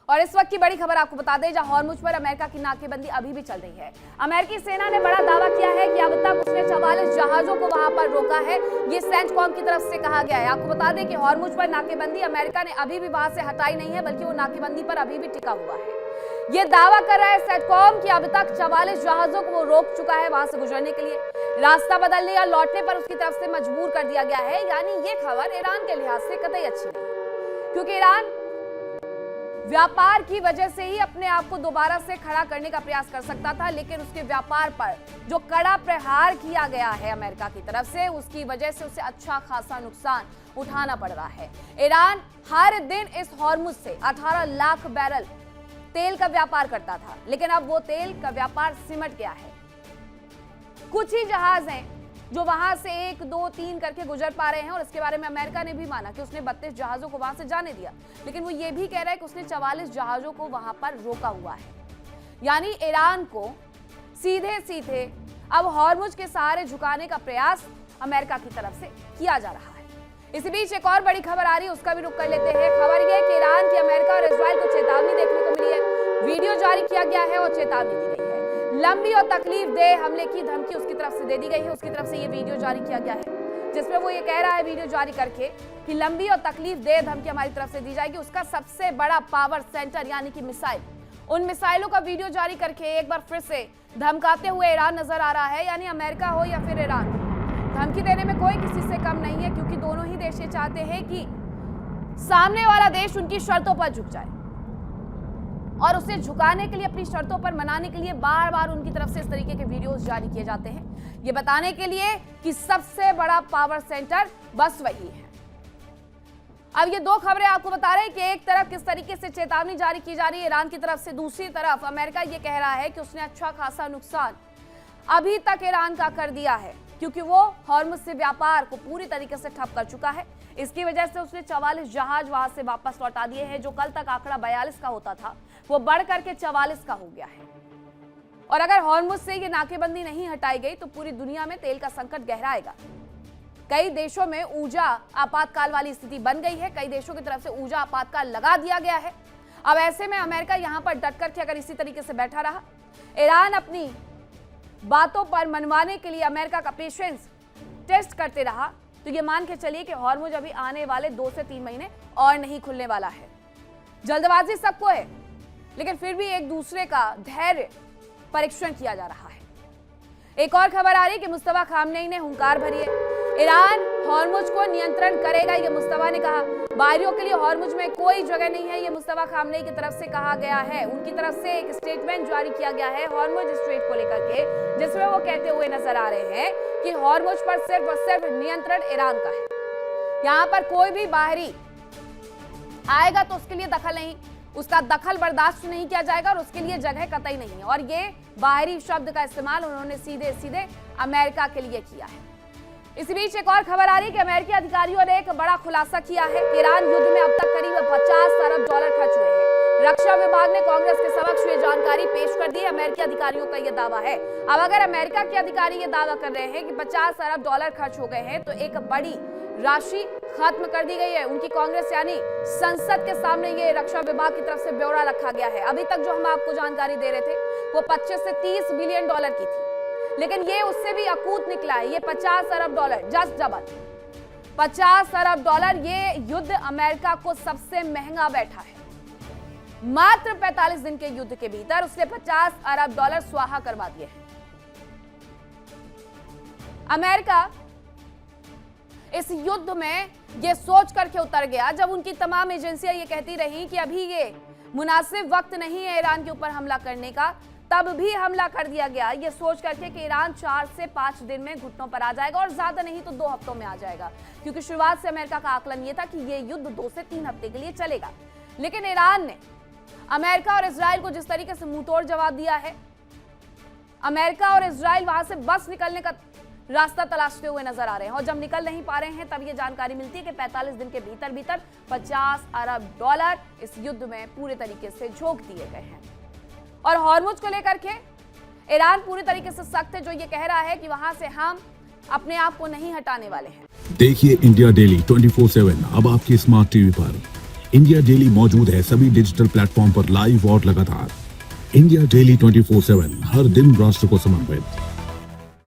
और इस वक्त की बड़ी खबर आपको बता दें, जहां हॉर्मुज पर अमेरिका की नाकेबंदी अभी भी चल रही है। अमेरिकी सेना ने बड़ा दावा किया है कि अब तक उसने 44 जहाजों को वहां पर रोका है। ये सेंटकॉम की तरफ से कहा गया है। आपको बता दें कि हॉर्मुज पर नाकेबंदी अमेरिका ने अभी भी वहां से हटाई नहीं है, बल्कि वो नाकेबंदी पर अभी भी टिका हुआ है। ये दावा कर रहा है सेंटकॉम कि अब तक 44 जहाजों को वो रोक चुका है वहां से गुजरने के लिए। रास्ता बदलने या लौटने पर उसकी तरफ से मजबूर कर दिया गया है। यानी ये खबर ईरान के लिहाज से कतई अच्छी नहीं है, क्योंकि ईरान व्यापार की वजह से ही अपने आप को दोबारा से खड़ा करने का प्रयास कर सकता था, लेकिन उसके व्यापार पर जो कड़ा प्रहार किया गया है अमेरिका की तरफ से, उसकी वजह से उसे अच्छा खासा नुकसान उठाना पड़ रहा है। ईरान हर दिन इस हॉर्मुज से 18 लाख बैरल तेल का व्यापार करता था, लेकिन अब वो तेल का व्यापार सिमट गया है। कुछ ही जहाज हैं जो वहां से 1, 2, 3 करके गुजर पा रहे हैं, और इसके बारे में अमेरिका ने भी माना कि उसने 32 जहाजों को वहां से जाने दिया, लेकिन वो ये भी कह रहा है कि उसने 44 जहाजों को वहां पर रोका हुआ है। यानी ईरान को सीधे सीधे अब हॉर्मुज के सहारे झुकाने का प्रयास अमेरिका की तरफ से किया जा रहा है। इसी बीच एक और बड़ी खबर आ रही है, उसका भी रुख कर लेते हैं। खबर यह है कि ईरान की अमेरिका और इजराइल को चेतावनी देखने को मिली है। वीडियो जारी किया गया है और चेतावनी दी गई है। लंबी और तकलीफ दे हमले की धमकी उसकी तरफ से दे दी गई है। उसकी तरफ से ये वीडियो जारी किया गया है, जिसमें वो ये कह रहा है वीडियो जारी करके कि लंबी और तकलीफ दे धमकी हमारी तरफ से दी जाएगी। उसका सबसे बड़ा पावर सेंटर यानी कि मिसाइल, उन मिसाइलों का वीडियो जारी करके एक बार फिर से धमकाते हुए ईरान नजर आ रहा है। यानी अमेरिका हो या फिर ईरान, धमकी देने में कोई किसी से कम नहीं है, क्योंकि दोनों ही देश ये चाहते हैं कि सामने वाला देश उनकी शर्तों पर झुक जाए, और उसे झुकाने के लिए, अपनी शर्तों पर मनाने के लिए बार बार उनकी तरफ से इस तरीके के वीडियोस जारी किए जाते हैं, ये बताने के लिए कि सबसे बड़ा पावर सेंटर बस वही है। अब ये दो खबरें आपको बता रहे हैं कि एक तरफ किस तरीके से चेतावनी जारी की जा रही है ईरान की तरफ से, दूसरी तरफ अमेरिका ये कह रहा है कि उसने अच्छा खासा नुकसान अभी तक ईरान का कर दिया है, क्योंकि वो हॉर्मुज से व्यापार को पूरी तरीके से ठप कर चुका है। इसकी वजह से उसने 44 जहाज वहां से वापस लौटा दिए हैं। जो कल तक आंकड़ा 42 का होता था, वो बढ़ करके 44 का हो गया है। और अगर हॉर्मुज से ये नाकेबंदी नहीं हटाई गई तो पूरी दुनिया में तेल का संकट गहराएगा। कई देशों में ऊर्जा आपातकाल वाली स्थिति बन गई है। कई देशों की तरफ से ऊर्जा आपातकाल लगा दिया गया है। अब ऐसे में अमेरिका यहां पर डट करके अगर इसी तरीके से बैठा रहा, ईरान अपनी बातों पर मनवाने के लिए अमेरिका का पेशेंस टेस्ट करते रहा, तो ये मान के चलिए कि हॉर्मुज अभी आने वाले 2 से 3 महीने और नहीं खुलने वाला है। जल्दबाजी सबको है, लेकिन फिर भी एक दूसरे का धैर्य परीक्षण किया जा रहा है। एक और खबर आ रही है कि मुस्तफा खामनेई ने हुंकार भरी है। ईरान हॉर्मुज को नियंत्रण करेगा, ये मुस्तफा ने कहा। बाहरियों के लिए हॉर्मुज में कोई जगह नहीं है, ये मुस्तफा खामनेई की तरफ से कहा गया है। उनकी तरफ से एक स्टेटमेंट जारी किया गया है हॉर्मुज स्ट्रेट को लेकर के, जिसमें वो कहते हुए नजर आ रहे हैं कि हॉर्मुज पर सिर्फ और सिर्फ नियंत्रण ईरान का है। यहां पर कोई भी बाहरी आएगा तो उसके लिए दखल नहीं, उसका दखल बर्दाश्त नहीं किया जाएगा, और उसके लिए जगह कतई नहीं है। और ये बाहरी शब्द का इस्तेमाल उन्होंने सीधे सीधे अमेरिका के लिए किया है। इसी बीच एक और खबर आ रही है कि अमेरिकी अधिकारियों ने एक बड़ा खुलासा किया है कि ईरान युद्ध में अब तक करीब 50 अरब डॉलर खर्च हुए हैं। रक्षा विभाग ने कांग्रेस के समक्ष ये जानकारी पेश कर दी है। अमेरिकी अधिकारियों का यह दावा है। अब अगर अमेरिका के अधिकारी ये दावा कर रहे हैं कि 50 अरब डॉलर खर्च हो गए हैं, तो एक बड़ी राशि खत्म कर दी गई है। उनकी कांग्रेस यानी संसद के सामने ये रक्षा विभाग की तरफ से ब्यौरा रखा गया है। अभी तक जो हम आपको जानकारी दे रहे थे वो 25 से 30 बिलियन डॉलर की थी, लेकिन ये उससे भी अकूत निकला है। ये 50 अरब डॉलर, जस्ट डबल 50 अरब डॉलर। ये युद्ध अमेरिका को सबसे महंगा बैठा है। मात्र 45 दिन के युद्ध के भीतर उसने 50 अरब डॉलर स्वाहा करवा दिए हैं। अमेरिका इस युद्ध में ये सोच करके उतर गया, जब उनकी तमाम एजेंसियां ये कहती रही कि अभी ये मुनासिब वक्त नहीं है ईरान के ऊपर हमला करने का, तब भी हमला कर दिया गया, ये सोच करके कि ईरान 4 से 5 दिन में घुटनों पर आ जाएगा, और ज्यादा नहीं तो 2 हफ्तों में आ जाएगा, क्योंकि शुरुआत से अमेरिका का आकलन ये था कि ये युद्ध 2 से 3 हफ्ते के लिए चलेगा। लेकिन ईरान ने अमेरिका और इजराइल को जिस तरीके से मुंहतोड़ जवाब दिया है, अमेरिका और इजराइल वहां से बस निकलने का रास्ता तलाशते हुए नजर आ रहे हैं, और जब निकल नहीं पा रहे हैं तब ये जानकारी मिलती है कि 45 दिन के भीतर भीतर 50 अरब डॉलर इस युद्ध में पूरे तरीके से झोंक दिए गए हैं। और हॉर्मुज को लेकर के ईरान पूरी तरीके से सख्त है, जो ये कह रहा है कि वहां से हम अपने आप को नहीं हटाने वाले हैं। देखिए इंडिया डेली 24/7 अब आपकी स्मार्ट टीवी पर। इंडिया डेली मौजूद है सभी डिजिटल प्लेटफॉर्म पर लाइव और लगातार। इंडिया डेली 24/7 हर दिन राष्ट्र को समर्पित।